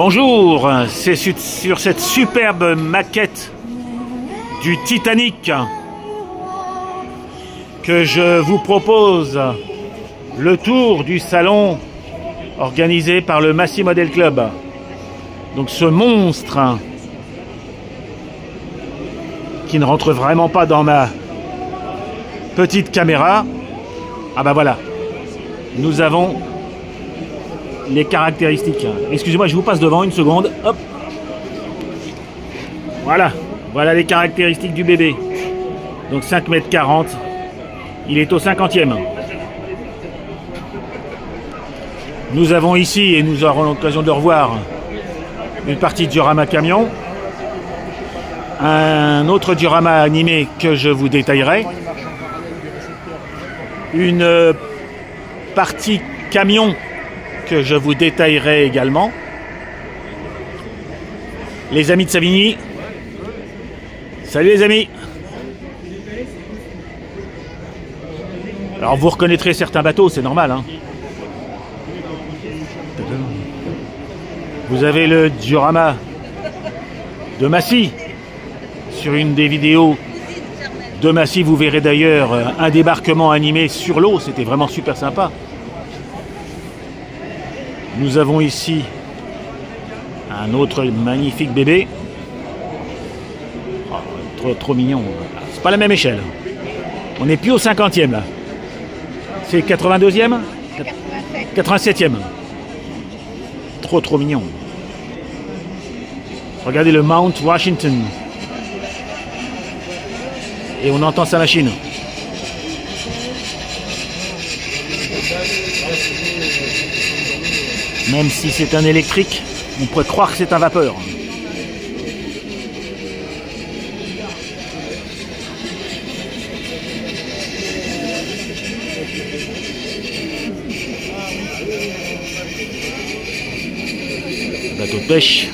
Bonjour, c'est sur cette superbe maquette du Titanic que je vous propose le tour du salon organisé par le Massy Model Club. Donc ce monstre qui ne rentre vraiment pas dans ma petite caméra. Ah bah voilà, nous avons les caractéristiques. Excusez-moi, je vous passe devant une seconde. Hop. Voilà, voilà les caractéristiques du bébé. Donc 5,40 m. Il est au 50e. Nous avons ici, et nous aurons l'occasion de le revoir, une partie de diorama camion. Un autre diorama animé que je vous détaillerai. Une partie camion que je vous détaillerai également. Les amis de Savigny. Salut les amis. Alors vous reconnaîtrez certains bateaux, c'est normal, hein. Vous avez le diorama de Massy. Sur une des vidéos de Massy, vous verrez d'ailleurs un débarquement animé sur l'eau. C'était vraiment super sympa. Nous avons ici un autre magnifique bébé. Oh, trop mignon. C'est pas la même échelle. On n'est plus au 50e là. C'est 82e 87e. Trop mignon. Regardez le Mount Washington. Et on entend sa machine. Même si c'est un électrique, on pourrait croire que c'est un vapeur. Bateau de pêche.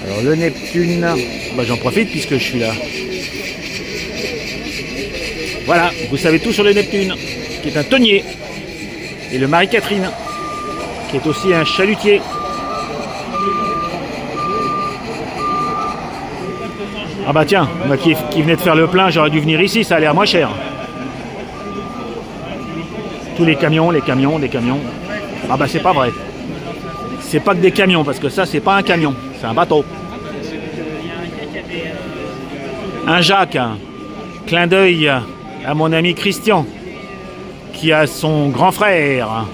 Alors le Neptune, bah, j'en profite puisque je suis là. Voilà, vous savez tout sur le Neptune, qui est un tonnier. Et le Marie-Catherine, qui est aussi un chalutier. Ah bah tiens, moi qui venais de faire le plein, j'aurais dû venir ici, ça a l'air moins cher. Tous les camions, des camions. Ah bah c'est pas vrai. C'est pas que des camions, parce que ça c'est pas un camion, c'est un bateau. Un Jacques, clin d'œil à mon ami Christian, qui a son grand frère.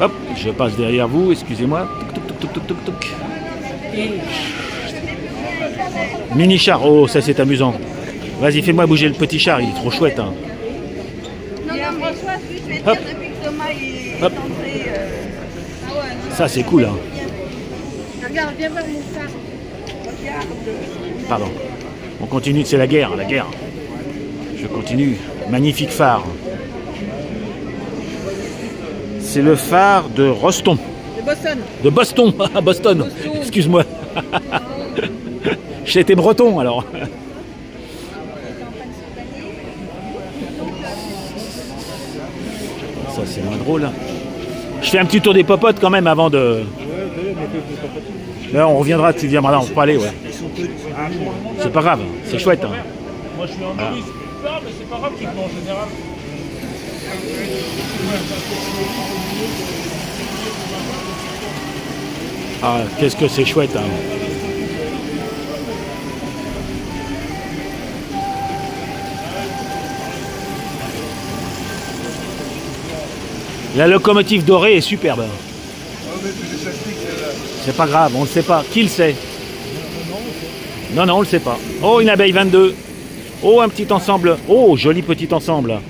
Hop, je passe derrière vous, excusez-moi. Mini char, oh ça c'est amusant. Vas-y, fais-moi bouger le petit char, il est trop chouette. Hein. Hop. Hop. Ça c'est cool. Hein. Regarde, viens voir mon phare. Regarde. Pardon. On continue, c'est la guerre. Je continue. Magnifique phare. C'est le phare de Roston. De Boston. De Boston. Ah, Boston. Excuse-moi. J'étais breton alors. Ça c'est moins drôle. Je fais un petit tour des popotes quand même avant de... Là on reviendra, tu viendras, on peut pas aller, ouais. C'est pas grave, c'est chouette. Hein. Moi je suis en touriste, mais c'est pas grave, tu en général. Ah, qu'est-ce que c'est chouette. Hein. La locomotive dorée est superbe. C'est pas grave, on le sait pas. Qui le sait? Non, on le sait pas. Oh, une abeille 22. Oh, un petit ensemble. Oh, joli petit ensemble.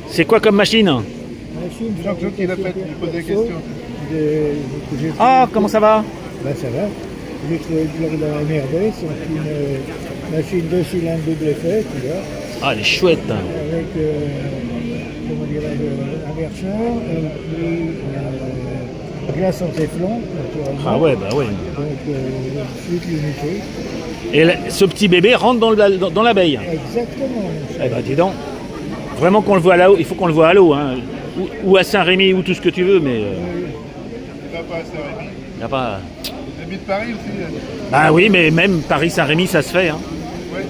C'est quoi comme machine? Jean-Claude qui l'a fait, il pose des questions. Ah, comment ça va? Ben ça va. J'ai trouvé dans la MRD, c'est une machine 2 cylindres double effet, tu vois. Ah, elle est chouette. Avec, comment dirais-je, un verseur, glace en téflon, naturellement. Ah ouais, bah ouais. Donc, suite limitée. Et ce petit bébé rentre dans l'abeille. Exactement. Eh ben dis donc. Vraiment qu'on le voit là-haut, il faut qu'on le voit à l'eau, hein. Ou à Saint-Rémy, ou tout ce que tu veux, mais... Il va pas à Saint-Rémy. Il n'y a pas... Il habite Paris aussi. Là. Bah oui, mais même Paris-Saint-Rémy, ça se fait. Hein. Ouais.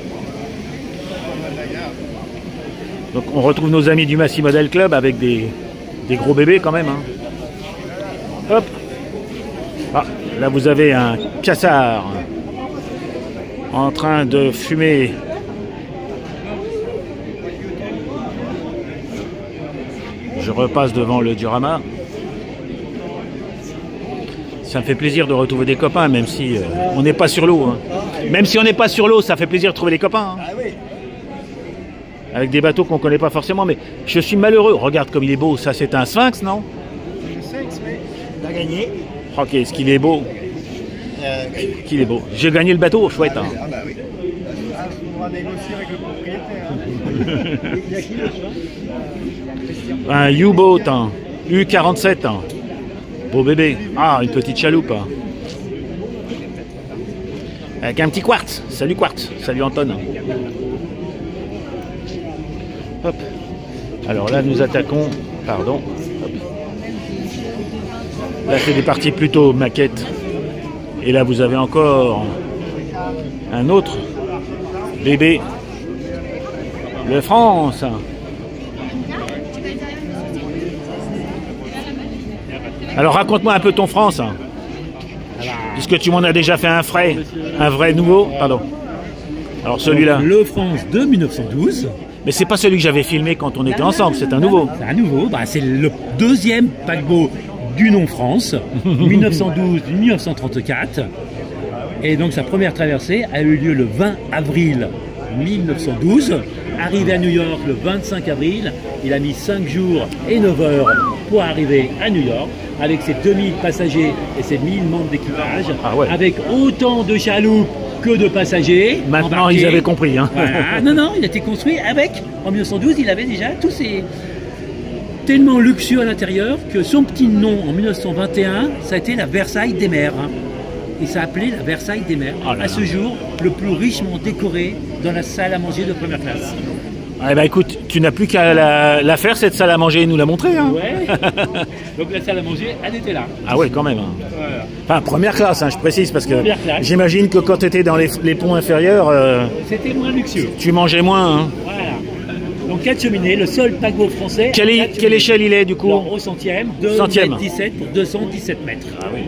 Donc on retrouve nos amis du Massy Model Club avec des gros bébés quand même. Hein. Hop. Ah, là vous avez un cassard en train de fumer. Je repasse devant le diorama. Ça me fait plaisir de retrouver des copains, même si on n'est pas sur l'eau. Hein. Même si on n'est pas sur l'eau, ça fait plaisir de trouver des copains. Hein. Avec des bateaux qu'on ne connaît pas forcément, mais je suis malheureux. Regarde comme il est beau. Ça, c'est un sphinx, non? Le sexe, oui. T'as gagné. Ok, est-ce qu'il est beau? Qu'il est beau. J'ai gagné le bateau, chouette. Hein. Ah bah oui. On va négocier avec le propriétaire. Il y a qui le sphinx? Un U-boat, hein. U47. Hein. Beau bébé. Ah, une petite chaloupe. Hein. Avec un petit quartz. Salut quartz. Salut Anton. Hop. Alors là, nous attaquons. Pardon. Hop. Là, c'est des parties plutôt maquettes. Et là, vous avez encore un autre bébé. Le France. Alors, raconte-moi un peu ton France. Puisque tu m'en as déjà fait un vrai nouveau. Pardon. Alors, celui-là. Le France de 1912. Mais c'est pas celui que j'avais filmé quand on était ensemble, c'est un nouveau. C'est un nouveau, bah, c'est le deuxième paquebot du nom France, 1912-1934. Et donc sa première traversée a eu lieu le 20 avril 1912. Arrivé à New York le 25 avril, il a mis 5 jours et 9 heures pour arriver à New York, avec ses 2000 passagers et ses 1000 membres d'équipage, avec autant de chaloupes que de passagers. Maintenant, embarqués. ils avaient compris. Hein. Voilà. Non, il a été construit avec, en 1912, il avait déjà tous ces... tellement luxueux à l'intérieur que son petit nom en 1921, ça a été la Versailles des mers. Hein. Il s'est appelé la Versailles des mers. Oh là à ce jour, le plus richement décoré dans la salle à manger de première classe. Eh ben écoute, tu n'as plus qu'à la faire cette salle à manger et nous la montrer. Hein. Ouais. Donc la salle à manger, elle était là. Ah ouais, quand même. Hein. Voilà. Enfin, première classe, hein, je précise, parce que j'imagine que quand tu étais dans les ponts inférieurs, c'était moins luxueux. Tu mangeais moins. Hein. Voilà. Donc 4 cheminées, le seul paquebot français. Quelle échelle il est du coup? Alors, au centième, 2,17 m pour 217 mètres. Ah oui.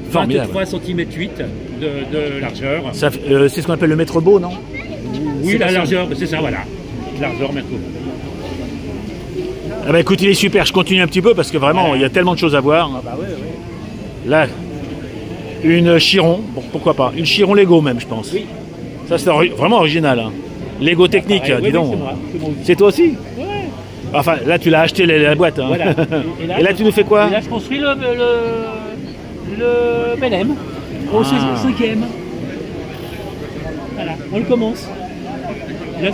23 cm 8 de largeur. C'est ce qu'on appelle le mètre beau, non? Oui, la largeur, c'est ça, voilà. Largeur mètre beau. Ah bah écoute, il est super, je continue un petit peu parce que vraiment, il y a tellement de choses à voir. Ah bah ouais. Là, une Chiron, bon, pourquoi pas, une Chiron Lego même, je pense. Oui. Ça, c'est vraiment original. Hein. Lego technique, dis donc. C'est toi aussi? Ouais. Enfin, là, tu l'as acheté la boîte. Hein. Voilà. Et là, tu nous fais quoi? Et là, je construis le Belém au 5e. Voilà, on le commence. Et là,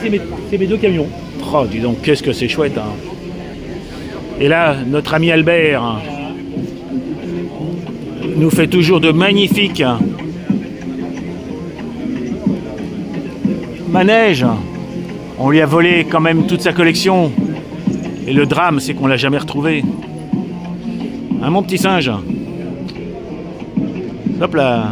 c'est mes deux camions. Oh, dis donc, qu'est-ce que c'est chouette. Hein. Et là, notre ami Albert nous fait toujours de magnifiques manèges. On lui a volé quand même toute sa collection. Et le drame, c'est qu'on l'a jamais retrouvé. Hein, mon petit singe. Hop là.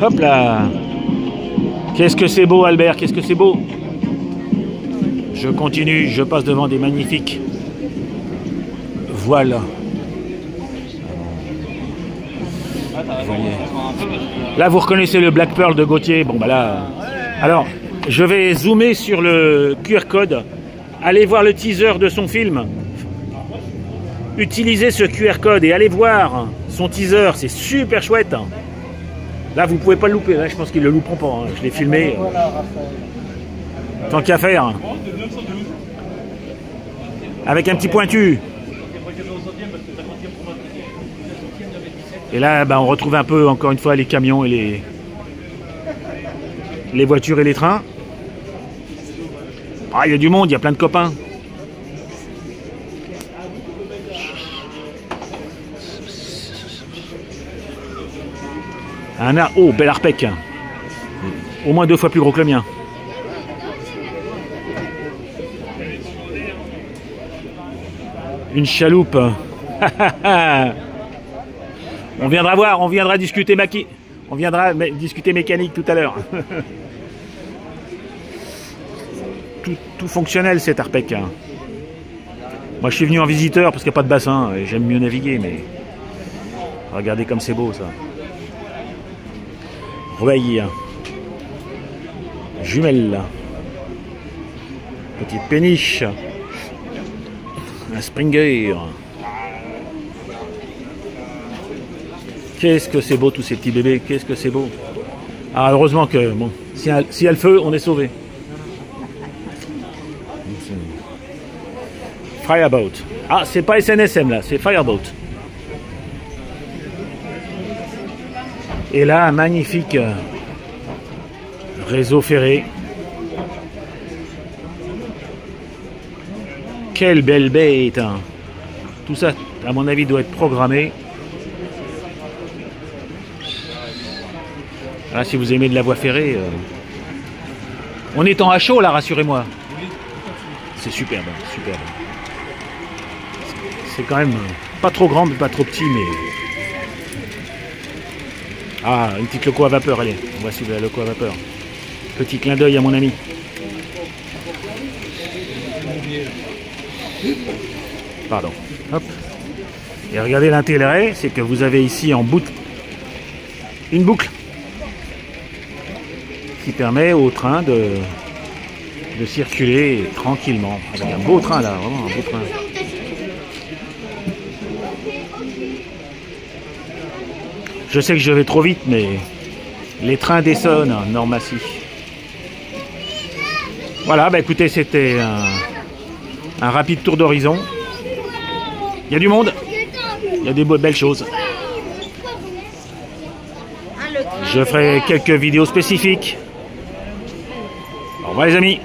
Hop là. Qu'est-ce que c'est beau, Albert, qu'est-ce que c'est beau. Je continue, je passe devant des magnifiques voiles. Là, vous reconnaissez le Black Pearl de Gauthier. Bon, bah là. Alors, je vais zoomer sur le QR code. Allez voir le teaser de son film. Utilisez ce QR code et allez voir son teaser. C'est super chouette. Là, vous pouvez pas le louper. Là, je pense qu'ils le louperont pas. Hein. Je l'ai filmé. Tant qu'à faire. Avec un petit pointu. Et là, on retrouve un peu, encore une fois, les camions et les voitures et les trains. Ah, il y a du monde, il y a plein de copains. Oh, bel Arpec. Au moins 2 fois plus gros que le mien. Une chaloupe. On viendra voir, on viendra discuter discuter mécanique tout à l'heure. tout fonctionnel cet Arpec. Moi je suis venu en visiteur parce qu'il n'y a pas de bassin et j'aime mieux naviguer, mais regardez comme c'est beau ça. Voyez. Jumelle. Petite péniche. Un Springer. Qu'est-ce que c'est beau tous ces petits bébés, qu'est-ce que c'est beau. Ah, heureusement que, bon, s'il y a le feu, on est sauvé. Fireboat. Ah, c'est pas SNSM là, c'est Fireboat. Et là, un magnifique réseau ferré. Quelle belle bête, hein. Tout ça, à mon avis, doit être programmé. Ah, si vous aimez de la voie ferrée, on est en à chaud là, rassurez-moi. C'est superbe, superbe. C'est quand même pas trop grand, mais pas trop petit, mais... Ah, une petite loco à vapeur, allez, on va suivre la loco à vapeur. Petit clin d'œil à mon ami. Pardon. Hop. Et regardez l'intérêt, c'est que vous avez ici en boucle une boucle qui permet au train de circuler tranquillement. Avec un beau train là, vraiment un beau train. Je sais que je vais trop vite, mais les trains d'Essonne, Nord-Massy. Voilà, écoutez, c'était un rapide tour d'horizon. Il y a du monde, il y a des belles choses. Je ferai quelques vidéos spécifiques. Au revoir les amis.